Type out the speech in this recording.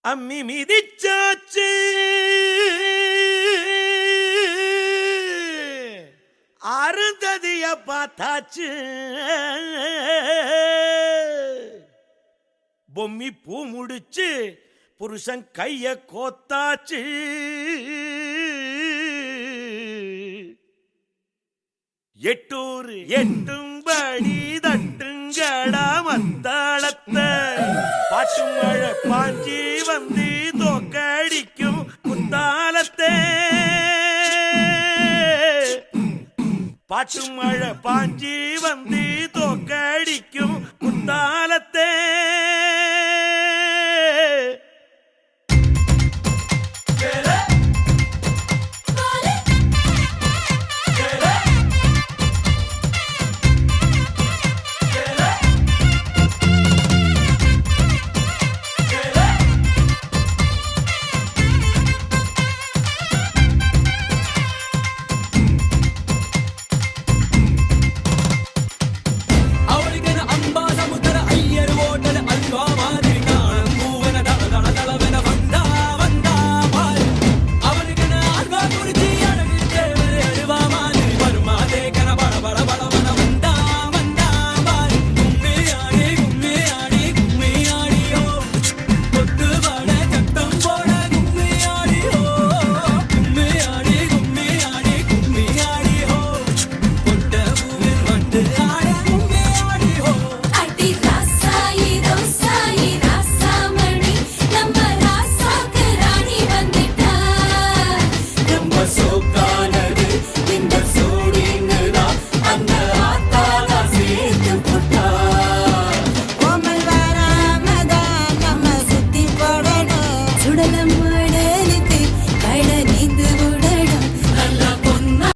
அம்மி மிதிச்சாச்சு அருந்ததிய பார்த்தாச்சு பொம்மி பூ முடிச்சு புருஷன் கைய கோத்தாச்சு எட்டூர் எட்டும்படி தட்டுங்கடா மத்தாளத்தை பாட்டு மழை பாஞ்சி வந்து தோக்கடிக்கும் குத்தாலத்தே பாட்டு மழை பாஞ்சி வந்து தோக்கடிக்கும் குத்தாலத்தே